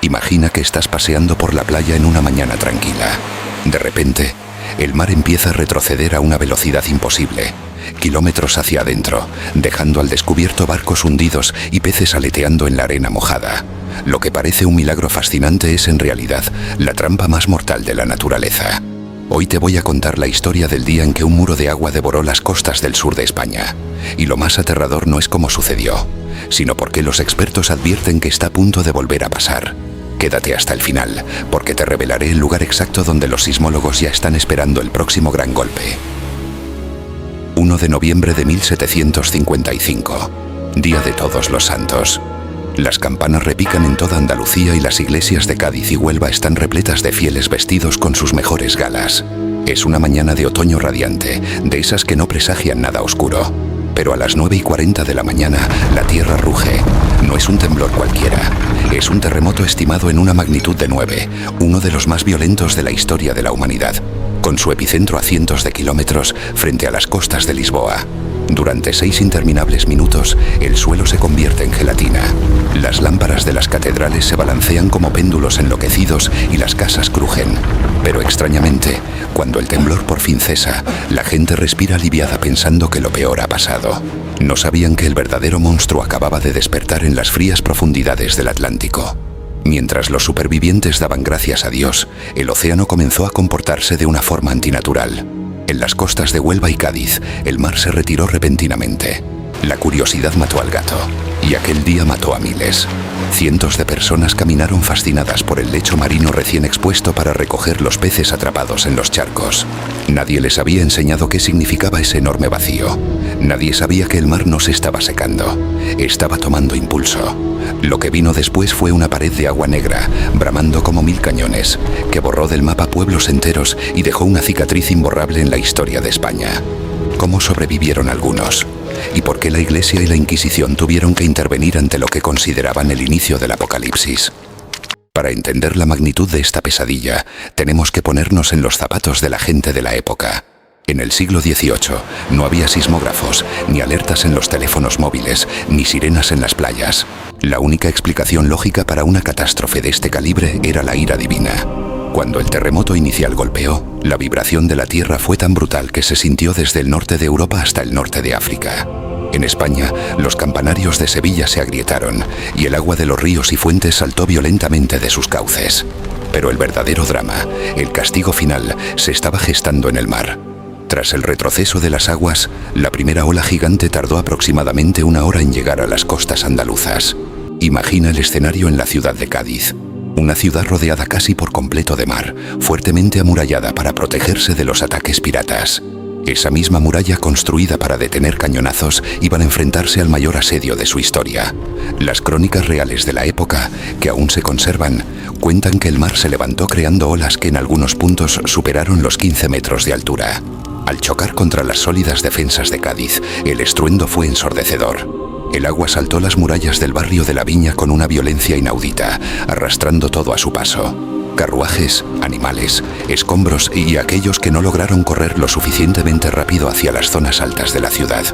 Imagina que estás paseando por la playa en una mañana tranquila. De repente, el mar empieza a retroceder a una velocidad imposible, kilómetros hacia adentro, dejando al descubierto barcos hundidos y peces aleteando en la arena mojada. Lo que parece un milagro fascinante es en realidad la trampa más mortal de la naturaleza. Hoy te voy a contar la historia del día en que un muro de agua devoró las costas del sur de España. Y lo más aterrador no es cómo sucedió, sino porque los expertos advierten que está a punto de volver a pasar. Quédate hasta el final, porque te revelaré el lugar exacto donde los sismólogos ya están esperando el próximo gran golpe. 1 de noviembre de 1755, Día de Todos los Santos. Las campanas repican en toda Andalucía y las iglesias de Cádiz y Huelva están repletas de fieles vestidos con sus mejores galas. Es una mañana de otoño radiante, de esas que no presagian nada oscuro. Pero a las 9:40 de la mañana, la tierra ruge. No es un temblor cualquiera. Es un terremoto estimado en una magnitud de 9, uno de los más violentos de la historia de la humanidad, con su epicentro a cientos de kilómetros frente a las costas de Lisboa. Durante 6 interminables minutos, el suelo se convierte en gelatina. Las lámparas de las catedrales se balancean como péndulos enloquecidos y las casas crujen. Pero extrañamente, cuando el temblor por fin cesa, la gente respira aliviada pensando que lo peor ha pasado. No sabían que el verdadero monstruo acababa de despertar en las frías profundidades del Atlántico. Mientras los supervivientes daban gracias a Dios, el océano comenzó a comportarse de una forma antinatural. En las costas de Huelva y Cádiz, el mar se retiró repentinamente. La curiosidad mató al gato, y aquel día mató a miles. Cientos de personas caminaron fascinadas por el lecho marino recién expuesto para recoger los peces atrapados en los charcos. Nadie les había enseñado qué significaba ese enorme vacío. Nadie sabía que el mar no se estaba secando, estaba tomando impulso. Lo que vino después fue una pared de agua negra, bramando como 1000 cañones, que borró del mapa pueblos enteros y dejó una cicatriz imborrable en la historia de España. ¿Cómo sobrevivieron algunos? ¿Y por qué la Iglesia y la Inquisición tuvieron que intervenir ante lo que consideraban el inicio del apocalipsis? Para entender la magnitud de esta pesadilla, tenemos que ponernos en los zapatos de la gente de la época. En el siglo XVIII no había sismógrafos, ni alertas en los teléfonos móviles, ni sirenas en las playas. La única explicación lógica para una catástrofe de este calibre era la ira divina. Cuando el terremoto inicial golpeó, la vibración de la tierra fue tan brutal que se sintió desde el norte de Europa hasta el norte de África. En España, los campanarios de Sevilla se agrietaron y el agua de los ríos y fuentes saltó violentamente de sus cauces. Pero el verdadero drama, el castigo final, se estaba gestando en el mar. Tras el retroceso de las aguas, la primera ola gigante tardó aproximadamente 1 hora en llegar a las costas andaluzas. Imagina el escenario en la ciudad de Cádiz. Una ciudad rodeada casi por completo de mar, fuertemente amurallada para protegerse de los ataques piratas. Esa misma muralla construida para detener cañonazos iban a enfrentarse al mayor asedio de su historia. Las crónicas reales de la época, que aún se conservan, cuentan que el mar se levantó creando olas que en algunos puntos superaron los 15 metros de altura. Al chocar contra las sólidas defensas de Cádiz, el estruendo fue ensordecedor. El agua saltó las murallas del barrio de la Viña con una violencia inaudita, arrastrando todo a su paso. Carruajes, animales, escombros y aquellos que no lograron correr lo suficientemente rápido hacia las zonas altas de la ciudad.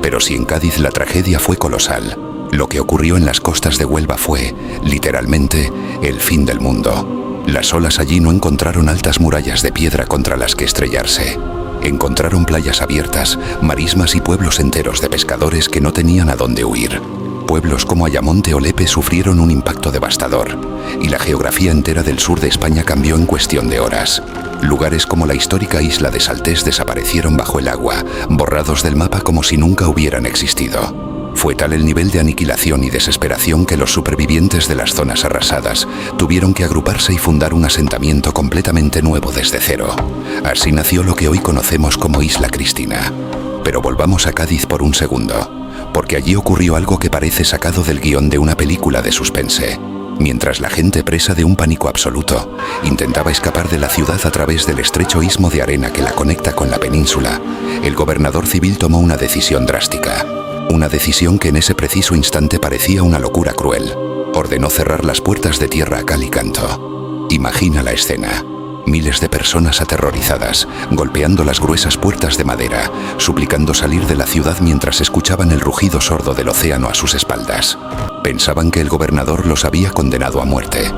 Pero si en Cádiz la tragedia fue colosal, lo que ocurrió en las costas de Huelva fue, literalmente, el fin del mundo. Las olas allí no encontraron altas murallas de piedra contra las que estrellarse. Encontraron playas abiertas, marismas y pueblos enteros de pescadores que no tenían a dónde huir. Pueblos como Ayamonte o Lepe sufrieron un impacto devastador, y la geografía entera del sur de España cambió en cuestión de horas. Lugares como la histórica isla de Saltés desaparecieron bajo el agua, borrados del mapa como si nunca hubieran existido. Fue tal el nivel de aniquilación y desesperación que los supervivientes de las zonas arrasadas tuvieron que agruparse y fundar un asentamiento completamente nuevo desde cero. Así nació lo que hoy conocemos como Isla Cristina. Pero volvamos a Cádiz por un segundo, porque allí ocurrió algo que parece sacado del guión de una película de suspense. Mientras la gente, presa de un pánico absoluto, intentaba escapar de la ciudad a través del estrecho istmo de arena que la conecta con la península, el gobernador civil tomó una decisión drástica. Una decisión que en ese preciso instante parecía una locura cruel. Ordenó cerrar las puertas de tierra a cal y canto. Imagina la escena. Miles de personas aterrorizadas, golpeando las gruesas puertas de madera, suplicando salir de la ciudad mientras escuchaban el rugido sordo del océano a sus espaldas. Pensaban que el gobernador los había condenado a muerte,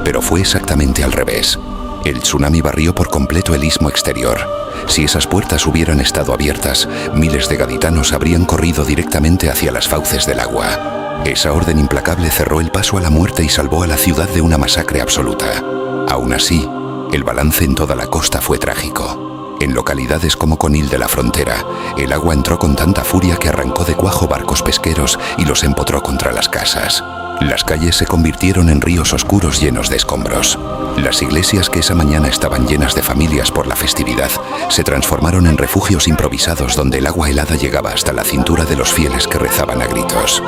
pero fue exactamente al revés. El tsunami barrió por completo el istmo exterior. Si esas puertas hubieran estado abiertas, miles de gaditanos habrían corrido directamente hacia las fauces del agua. Esa orden implacable cerró el paso a la muerte y salvó a la ciudad de una masacre absoluta. Aún así, el balance en toda la costa fue trágico. En localidades como Conil de la Frontera, el agua entró con tanta furia que arrancó de cuajo barcos pesqueros y los empotró contra las casas. Las calles se convirtieron en ríos oscuros llenos de escombros. Las iglesias que esa mañana estaban llenas de familias por la festividad se transformaron en refugios improvisados donde el agua helada llegaba hasta la cintura de los fieles que rezaban a gritos.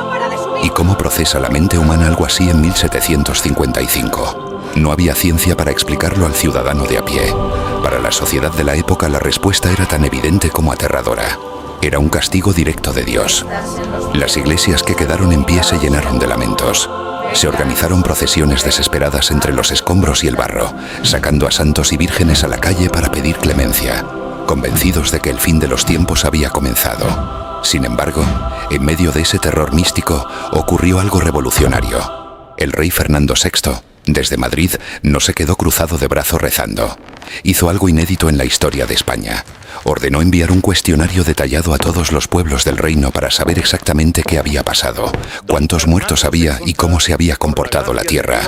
¿Y cómo procesa la mente humana algo así en 1755? No había ciencia para explicarlo al ciudadano de a pie. Para la sociedad de la época la respuesta era tan evidente como aterradora. Era un castigo directo de Dios. Las iglesias que quedaron en pie se llenaron de lamentos. Se organizaron procesiones desesperadas entre los escombros y el barro, sacando a santos y vírgenes a la calle para pedir clemencia, convencidos de que el fin de los tiempos había comenzado. Sin embargo, en medio de ese terror místico, ocurrió algo revolucionario. El rey Fernando VI, desde Madrid, no se quedó cruzado de brazos rezando. Hizo algo inédito en la historia de España. Ordenó enviar un cuestionario detallado a todos los pueblos del reino para saber exactamente qué había pasado, cuántos muertos había y cómo se había comportado la tierra.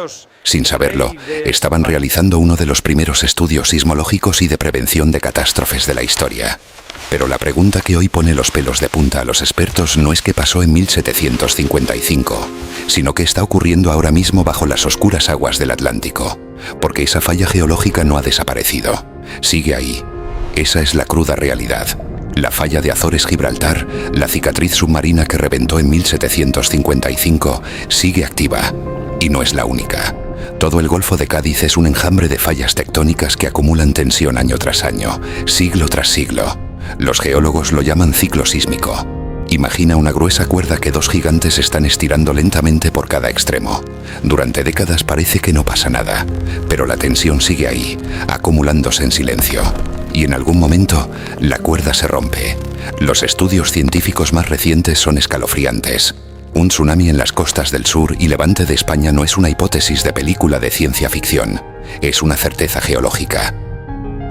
Sin saberlo, estaban realizando uno de los primeros estudios sismológicos y de prevención de catástrofes de la historia. Pero la pregunta que hoy pone los pelos de punta a los expertos no es qué pasó en 1755, sino qué está ocurriendo ahora mismo bajo las oscuras aguas del Atlántico, porque esa falla geológica no ha desaparecido, sigue ahí. Esa es la cruda realidad. La falla de Azores-Gibraltar, la cicatriz submarina que reventó en 1755, sigue activa, y no es la única. Todo el Golfo de Cádiz es un enjambre de fallas tectónicas que acumulan tensión año tras año, siglo tras siglo. Los geólogos lo llaman ciclo sísmico. Imagina una gruesa cuerda que dos gigantes están estirando lentamente por cada extremo. Durante décadas parece que no pasa nada, pero la tensión sigue ahí, acumulándose en silencio. Y en algún momento, la cuerda se rompe. Los estudios científicos más recientes son escalofriantes. Un tsunami en las costas del sur y levante de España no es una hipótesis de película de ciencia ficción, es una certeza geológica.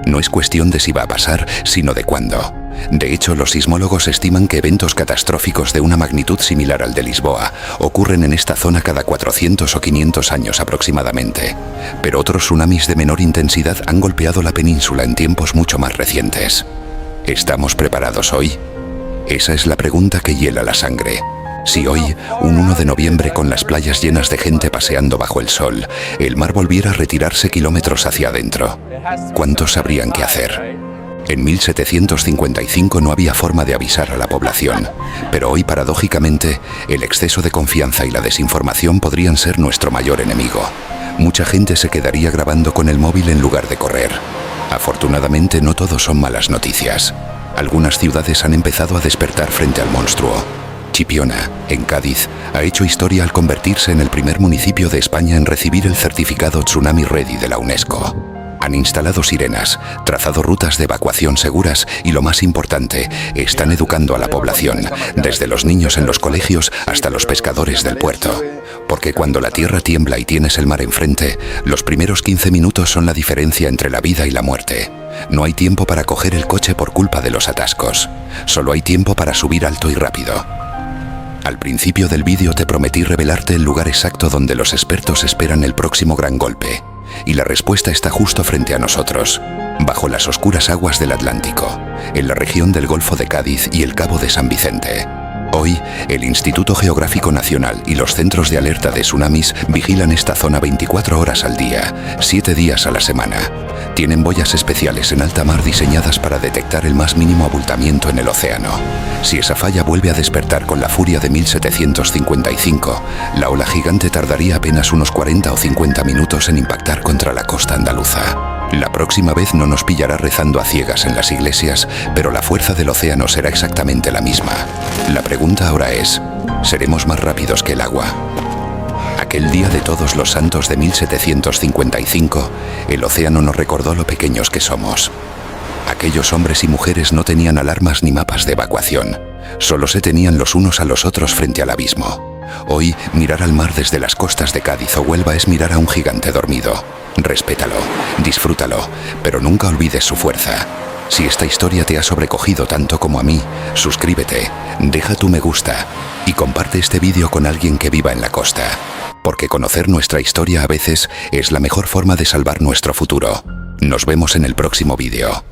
No es cuestión de si va a pasar, sino de cuándo. De hecho, los sismólogos estiman que eventos catastróficos de una magnitud similar al de Lisboa ocurren en esta zona cada 400 o 500 años aproximadamente. Pero otros tsunamis de menor intensidad han golpeado la península en tiempos mucho más recientes. ¿Estamos preparados hoy? Esa es la pregunta que hiela la sangre. Si hoy, un 1 de noviembre con las playas llenas de gente paseando bajo el sol, el mar volviera a retirarse kilómetros hacia adentro, ¿cuántos sabrían qué hacer? En 1755 no había forma de avisar a la población, pero hoy paradójicamente el exceso de confianza y la desinformación podrían ser nuestro mayor enemigo. Mucha gente se quedaría grabando con el móvil en lugar de correr. Afortunadamente no todos son malas noticias. Algunas ciudades han empezado a despertar frente al monstruo. Chipiona, en Cádiz, ha hecho historia al convertirse en el primer municipio de España en recibir el certificado Tsunami Ready de la UNESCO. Han instalado sirenas, trazado rutas de evacuación seguras y, lo más importante, están educando a la población, desde los niños en los colegios hasta los pescadores del puerto. Porque cuando la tierra tiembla y tienes el mar enfrente, los primeros 15 minutos son la diferencia entre la vida y la muerte. No hay tiempo para coger el coche por culpa de los atascos. Solo hay tiempo para subir alto y rápido. Al principio del vídeo te prometí revelarte el lugar exacto donde los expertos esperan el próximo gran golpe. Y la respuesta está justo frente a nosotros, bajo las oscuras aguas del Atlántico, en la región del Golfo de Cádiz y el Cabo de San Vicente. Hoy, el Instituto Geográfico Nacional y los centros de alerta de tsunamis vigilan esta zona 24 horas al día, 7 días a la semana. Tienen boyas especiales en alta mar diseñadas para detectar el más mínimo abultamiento en el océano. Si esa falla vuelve a despertar con la furia de 1755, la ola gigante tardaría apenas unos 40 o 50 minutos en impactar contra la costa andaluza. La próxima vez no nos pillará rezando a ciegas en las iglesias, pero la fuerza del océano será exactamente la misma. La pregunta ahora es, ¿seremos más rápidos que el agua? Aquel día de Todos los Santos de 1755, el océano nos recordó lo pequeños que somos. Aquellos hombres y mujeres no tenían alarmas ni mapas de evacuación, solo se tenían los unos a los otros frente al abismo. Hoy, mirar al mar desde las costas de Cádiz o Huelva es mirar a un gigante dormido. Respétalo, disfrútalo, pero nunca olvides su fuerza. Si esta historia te ha sobrecogido tanto como a mí, suscríbete, deja tu me gusta y comparte este vídeo con alguien que viva en la costa. Porque conocer nuestra historia a veces es la mejor forma de salvar nuestro futuro. Nos vemos en el próximo vídeo.